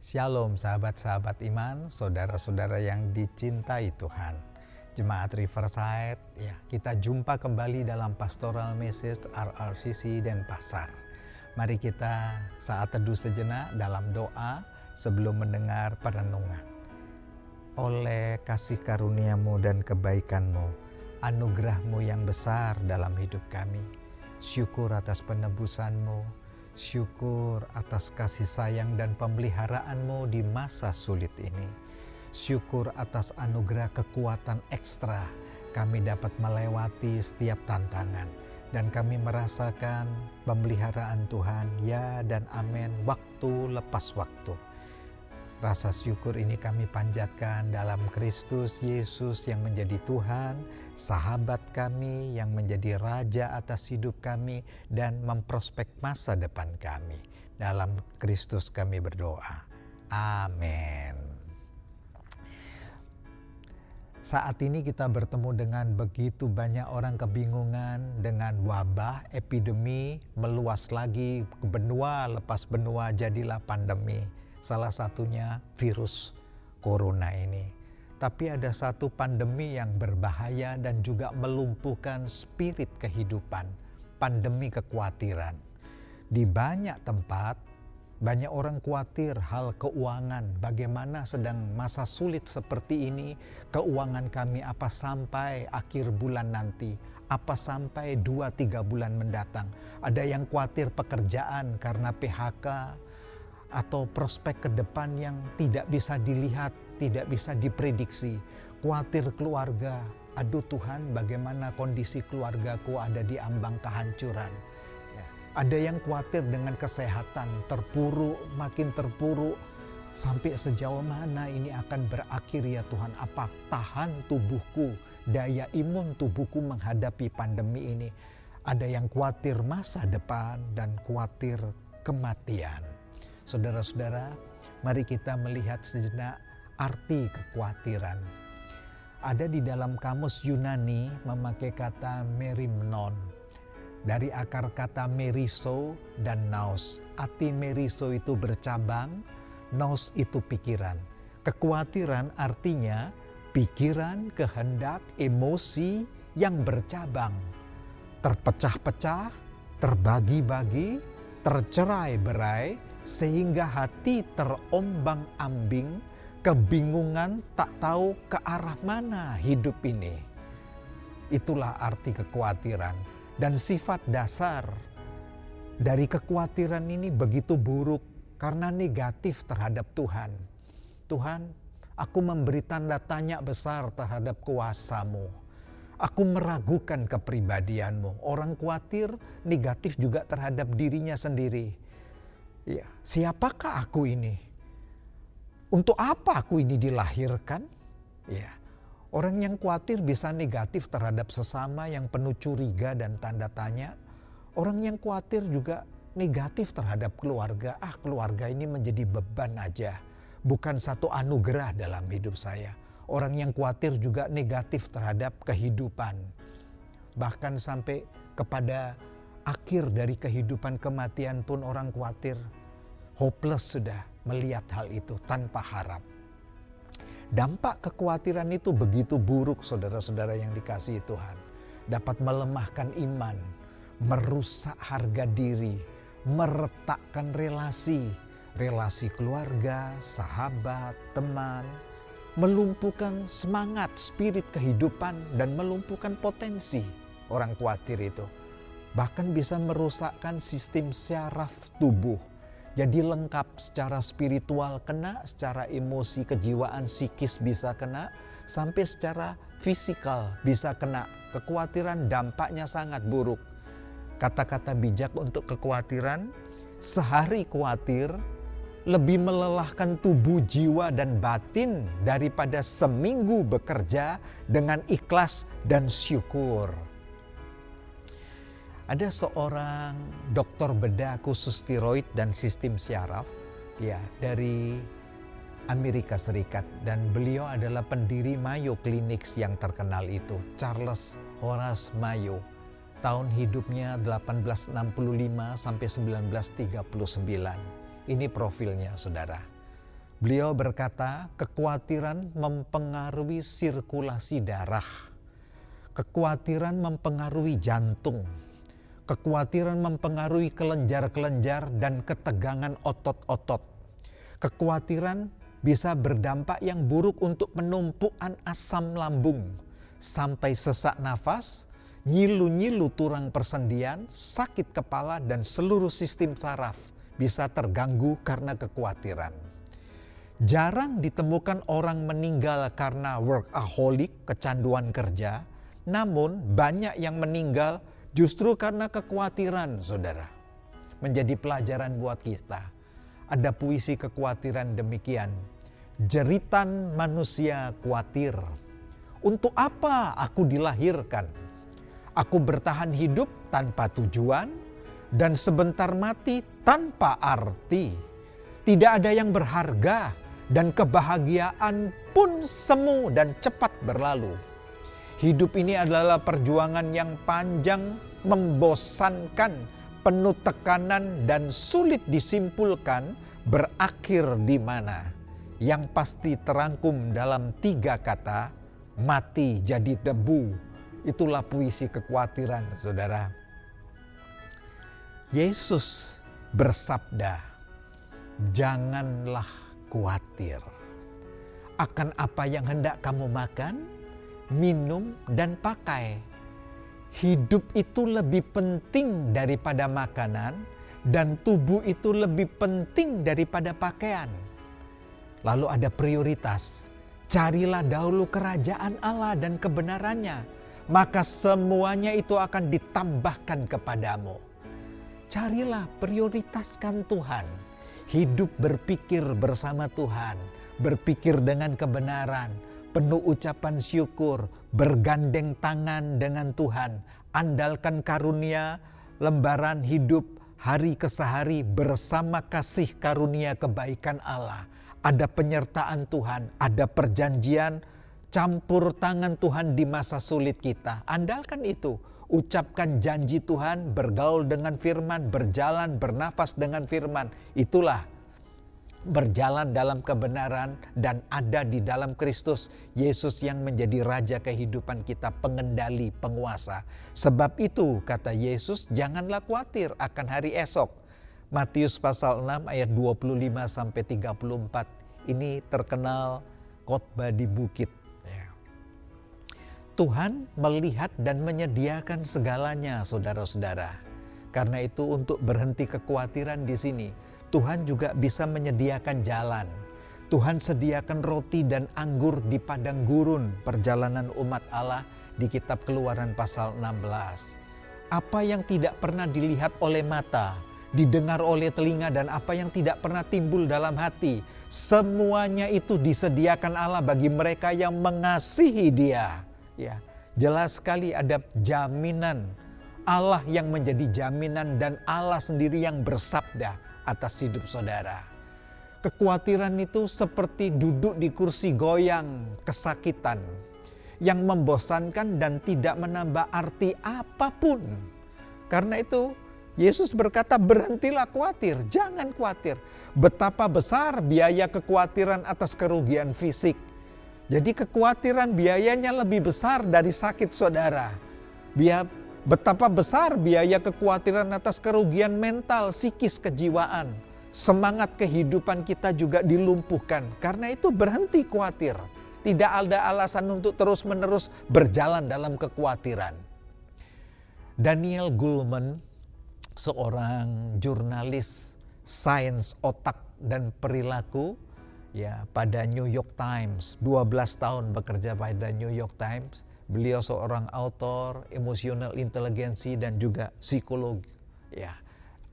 Shalom sahabat-sahabat iman, saudara-saudara yang dicintai Tuhan. Jemaat Riverside, kita jumpa kembali dalam Pastoral Message RRCC Denpasar. Mari kita saat teduh sejenak dalam doa sebelum mendengar perenungan. Oleh kasih karuniamu dan kebaikanmu, anugerahmu yang besar dalam hidup kami. Syukur atas penebusanmu. Syukur atas kasih sayang dan pemeliharaanmu di masa sulit ini. Syukur atas anugerah kekuatan ekstra kami dapat melewati setiap tantangan. Dan kami merasakan pemeliharaan Tuhan, ya dan amin, waktu lepas waktu. Rasa syukur ini kami panjatkan dalam Kristus Yesus yang menjadi Tuhan, sahabat kami yang menjadi Raja atas hidup kami, dan memprospek masa depan kami. Dalam Kristus kami berdoa. Amin. Saat ini kita bertemu dengan begitu banyak orang kebingungan dengan wabah, epidemi, meluas lagi ke benua, lepas benua jadilah pandemi. Salah satunya virus corona ini. Tapi ada satu pandemi yang berbahaya dan juga melumpuhkan spirit kehidupan. Pandemi kekhawatiran. Di banyak tempat, banyak orang khawatir hal keuangan. Bagaimana sedang masa sulit seperti ini, keuangan kami apa sampai akhir bulan nanti. Apa sampai 2-3 bulan mendatang. Ada yang khawatir pekerjaan karena PHK. Atau prospek ke depan yang tidak bisa dilihat, tidak bisa diprediksi. Khawatir keluarga, aduh Tuhan bagaimana kondisi keluargaku ada di ambang kehancuran. Ada yang khawatir dengan kesehatan, terpuruk, makin terpuruk. Sampai sejauh mana ini akan berakhir ya Tuhan? Apa tahan tubuhku, daya imun tubuhku menghadapi pandemi ini? Ada yang khawatir masa depan dan khawatir kematian. Saudara-saudara, mari kita melihat sejenak arti kekhawatiran. Ada di dalam kamus Yunani memakai kata merimnon. Dari akar kata meriso dan naos. Arti meriso itu bercabang, naos itu pikiran. Kekhawatiran artinya pikiran, kehendak, emosi yang bercabang. Terpecah-pecah, terbagi-bagi, tercerai-berai, sehingga hati terombang-ambing, kebingungan tak tahu ke arah mana hidup ini. Itulah arti kekhawatiran. Dan sifat dasar dari kekhawatiran ini begitu buruk karena negatif terhadap Tuhan. Tuhan, aku memberi tanda tanya besar terhadap kuasa-Mu. Aku meragukan kepribadian-Mu. Orang khawatir negatif juga terhadap dirinya sendiri. Ya, siapakah aku ini? Untuk apa aku ini dilahirkan? Ya, orang yang khawatir bisa negatif terhadap sesama yang penuh curiga dan tanda tanya. Orang yang khawatir juga negatif terhadap keluarga. Keluarga ini menjadi beban aja. Bukan satu anugerah dalam hidup saya. Orang yang khawatir juga negatif terhadap kehidupan. Bahkan sampai kepada akhir dari kehidupan kematian pun orang khawatir. Hopeless sudah melihat hal itu tanpa harap. Dampak kekhawatiran itu begitu buruk saudara-saudara yang dikasihi Tuhan. Dapat melemahkan iman, merusak harga diri, meretakkan relasi keluarga, sahabat, teman, melumpuhkan semangat, spirit kehidupan, dan melumpuhkan potensi orang khawatir itu. Bahkan bisa merusakkan sistem syaraf tubuh. Jadi lengkap secara spiritual kena, secara emosi, kejiwaan, psikis bisa kena, sampai secara fisikal bisa kena. Kekhawatiran dampaknya sangat buruk. Kata-kata bijak untuk kekhawatiran, sehari khawatir lebih melelahkan tubuh, jiwa, dan batin daripada seminggu bekerja dengan ikhlas dan syukur. Ada seorang dokter bedah khusus tiroid dan sistem syaraf dari Amerika Serikat, dan beliau adalah pendiri Mayo Clinics yang terkenal itu, Charles Horace Mayo. Tahun hidupnya 1865 sampai 1939. Ini profilnya saudara. Beliau berkata, kekhawatiran mempengaruhi sirkulasi darah. Kekhawatiran mempengaruhi jantung. Kekhawatiran mempengaruhi kelenjar-kelenjar dan ketegangan otot-otot. Kekhawatiran bisa berdampak yang buruk untuk penumpukan asam lambung, sampai sesak nafas, nyilu-nyilu tulang persendian, sakit kepala, dan seluruh sistem saraf bisa terganggu karena kekhawatiran. Jarang ditemukan orang meninggal karena workaholic, kecanduan kerja, namun banyak yang meninggal justru karena kekhawatiran, saudara. Menjadi pelajaran buat kita. Ada puisi kekhawatiran demikian. Jeritan manusia khawatir. Untuk apa aku dilahirkan? Aku bertahan hidup tanpa tujuan dan sebentar mati tanpa arti. Tidak ada yang berharga dan kebahagiaan pun semu dan cepat berlalu. Hidup ini adalah perjuangan yang panjang, membosankan, penuh tekanan dan sulit disimpulkan berakhir di mana. Yang pasti terangkum dalam 3 kata, mati jadi debu. Itulah puisi kekhawatiran, saudara. Yesus bersabda, janganlah khawatir akan apa yang hendak kamu makan, minum, dan pakai. Hidup itu lebih penting daripada makanan, dan tubuh itu lebih penting daripada pakaian. Lalu ada prioritas. Carilah dahulu kerajaan Allah dan kebenarannya, maka semuanya itu akan ditambahkan kepadamu. Carilah, prioritaskan Tuhan. Hidup berpikir bersama Tuhan, berpikir dengan kebenaran, penuh ucapan syukur, bergandeng tangan dengan Tuhan, andalkan karunia, lembaran hidup hari ke hari bersama kasih karunia kebaikan Allah. Ada penyertaan Tuhan, ada perjanjian, campur tangan Tuhan di masa sulit kita. Andalkan itu. Ucapkan janji Tuhan, bergaul dengan firman, berjalan, bernafas dengan firman. Itulah berjalan dalam kebenaran dan ada di dalam Kristus Yesus yang menjadi raja kehidupan kita, pengendali, penguasa. Sebab itu kata Yesus, janganlah khawatir akan hari esok. Matius pasal 6 ayat 25 sampai 34. Ini terkenal khotbah di bukit. Tuhan melihat dan menyediakan segalanya, saudara-saudara. Karena itu untuk berhenti kekhawatiran di sini, Tuhan juga bisa menyediakan jalan. Tuhan sediakan roti dan anggur di padang gurun perjalanan umat Allah di kitab Keluaran pasal 16. Apa yang tidak pernah dilihat oleh mata, didengar oleh telinga, dan apa yang tidak pernah timbul dalam hati, semuanya itu disediakan Allah bagi mereka yang mengasihi Dia. Ya, jelas sekali ada jaminan Allah yang menjadi jaminan dan Allah sendiri yang bersabda atas hidup saudara. Kekhawatiran itu seperti duduk di kursi goyang kesakitan yang membosankan dan tidak menambah arti apapun. Karena itu Yesus berkata, berhentilah khawatir, jangan khawatir. Betapa besar biaya kekhawatiran atas kerugian fisik. Jadi kekhawatiran biayanya lebih besar dari sakit saudara. Betapa besar biaya kekhawatiran atas kerugian mental, psikis, kejiwaan. Semangat kehidupan kita juga dilumpuhkan. Karena itu berhenti khawatir. Tidak ada alasan untuk terus-menerus berjalan dalam kekhawatiran. Daniel Goleman, seorang jurnalis sains otak dan perilaku, ya, pada New York Times, 12 tahun bekerja pada New York Times. Beliau seorang autor, emosional inteligensi dan juga psikolog. Ya,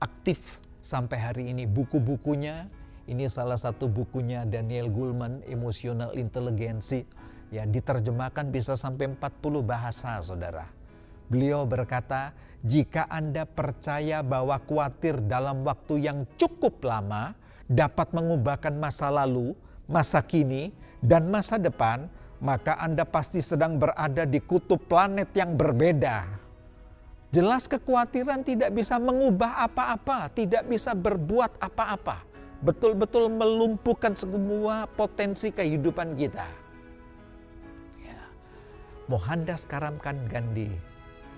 aktif sampai hari ini. Buku-bukunya, ini salah satu bukunya Daniel Goleman, emosional inteligensi. Ya, diterjemahkan bisa sampai 40 bahasa, saudara. Beliau berkata, jika Anda percaya bahwa khawatir dalam waktu yang cukup lama dapat mengubahkan masa lalu, masa kini, dan masa depan, maka Anda pasti sedang berada di kutub planet yang berbeda. Jelas kekhawatiran tidak bisa mengubah apa-apa, tidak bisa berbuat apa-apa. betul-betul melumpuhkan semua potensi kehidupan kita. Ya. Mohandas Karamchand Gandhi,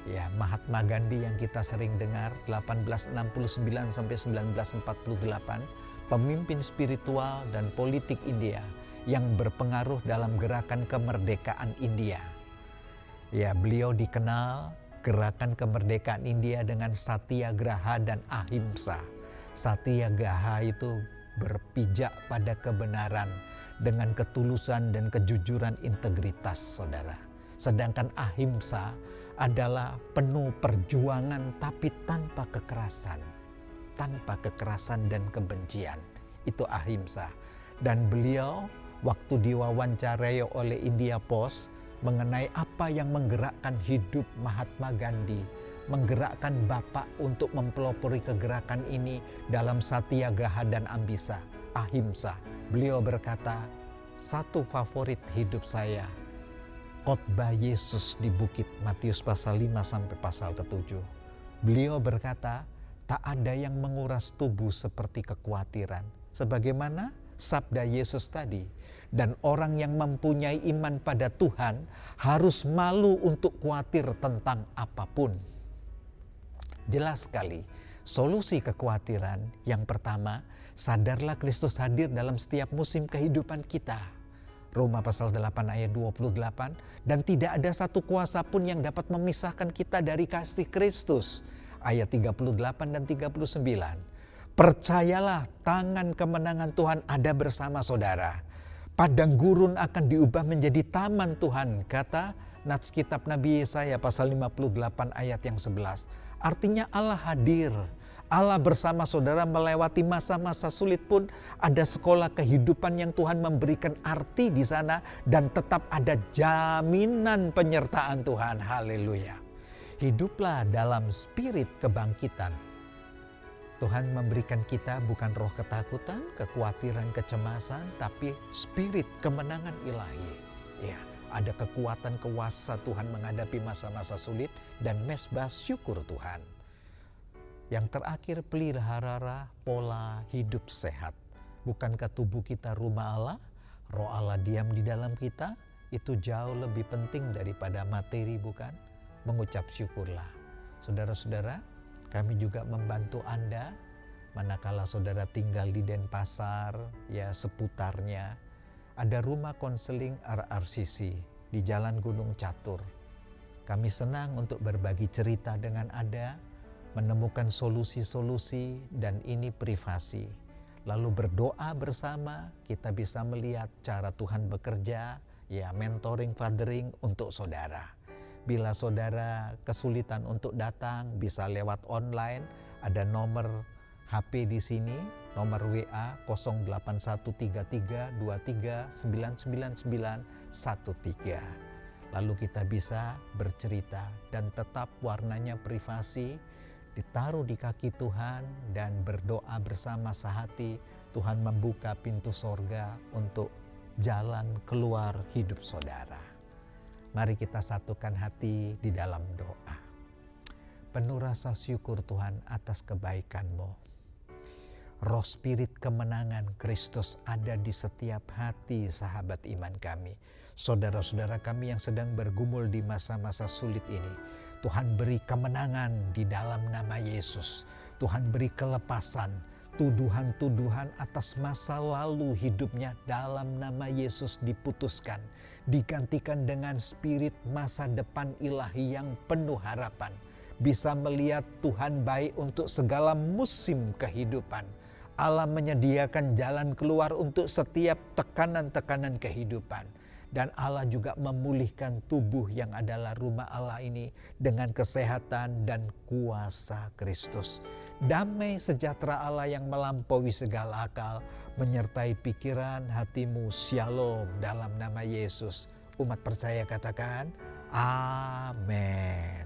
ya, Mahatma Gandhi yang kita sering dengar 1869 sampai 1948, pemimpin spiritual dan politik India yang berpengaruh dalam gerakan kemerdekaan India. Ya, beliau dikenal gerakan kemerdekaan India dengan Satyagraha dan Ahimsa. Satyagraha itu berpijak pada kebenaran dengan ketulusan dan kejujuran integritas, saudara. Sedangkan Ahimsa adalah penuh perjuangan tapi tanpa kekerasan. Tanpa kekerasan dan kebencian. Itu Ahimsa. Dan beliau waktu diwawancarai oleh India Post mengenai apa yang menggerakkan hidup Mahatma Gandhi, menggerakkan Bapak untuk mempelopori kegerakan ini dalam Satyagraha dan Ahimsa. Beliau berkata, satu favorit hidup saya, khotbah Yesus di bukit, Matius pasal 5 sampai pasal ke-7. Beliau berkata, tak ada yang menguras tubuh seperti kekhawatiran. Sebagaimana sabda Yesus tadi. Dan orang yang mempunyai iman pada Tuhan harus malu untuk khawatir tentang apapun. Jelas sekali, solusi kekhawatiran yang pertama, sadarlah Kristus hadir dalam setiap musim kehidupan kita. Roma pasal 8 ayat 28, dan tidak ada satu kuasa pun yang dapat memisahkan kita dari kasih Kristus. Ayat 38 dan 39. Percayalah, tangan kemenangan Tuhan ada bersama saudara. Padang gurun akan diubah menjadi taman Tuhan, kata nats kitab Nabi Yesaya pasal 58 ayat yang 11. Artinya Allah hadir, Allah bersama saudara melewati masa-masa sulit pun ada sekolah kehidupan yang Tuhan memberikan arti di sana dan tetap ada jaminan penyertaan Tuhan. Haleluya. Hiduplah dalam spirit kebangkitan. Tuhan memberikan kita bukan roh ketakutan, kekhawatiran, kecemasan, tapi spirit kemenangan ilahi. Ya, ada kekuatan kuasa Tuhan menghadapi masa-masa sulit dan mesbah syukur Tuhan. Yang terakhir, pelihara pola hidup sehat. Bukankah tubuh kita rumah Allah? Roh Allah diam di dalam kita? Itu jauh lebih penting daripada materi, bukan? Mengucap syukurlah. Saudara-saudara, kami juga membantu Anda manakala saudara tinggal di Denpasar, ya seputarnya. Ada rumah konseling RRCC di Jalan Gunung Catur. Kami senang untuk berbagi cerita dengan Anda, menemukan solusi-solusi, dan ini privasi. Lalu berdoa bersama, kita bisa melihat cara Tuhan bekerja, ya mentoring, fathering untuk saudara. Bila saudara kesulitan untuk datang, bisa lewat online. Ada nomor HP di sini, nomor WA 0813323999913. Lalu kita bisa bercerita dan tetap warnanya privasi, ditaruh di kaki Tuhan dan berdoa bersama sehati. Tuhan membuka pintu sorga untuk jalan keluar hidup saudara. Mari kita satukan hati di dalam doa. Penuh rasa syukur Tuhan atas kebaikan-Mu. Roh spirit kemenangan Kristus ada di setiap hati sahabat iman kami. Saudara-saudara kami yang sedang bergumul di masa-masa sulit ini. Tuhan beri kemenangan di dalam nama Yesus. Tuhan beri kelepasan. Tuduhan-tuduhan atas masa lalu hidupnya dalam nama Yesus diputuskan. Digantikan dengan spirit masa depan ilahi yang penuh harapan. Bisa melihat Tuhan baik untuk segala musim kehidupan. Allah menyediakan jalan keluar untuk setiap tekanan-tekanan kehidupan. Dan Allah juga memulihkan tubuh yang adalah rumah Allah ini dengan kesehatan dan kuasa Kristus. Damai sejahtera Allah yang melampaui segala akal menyertai pikiran hatimu. Shalom dalam nama Yesus. Umat percaya katakan amin.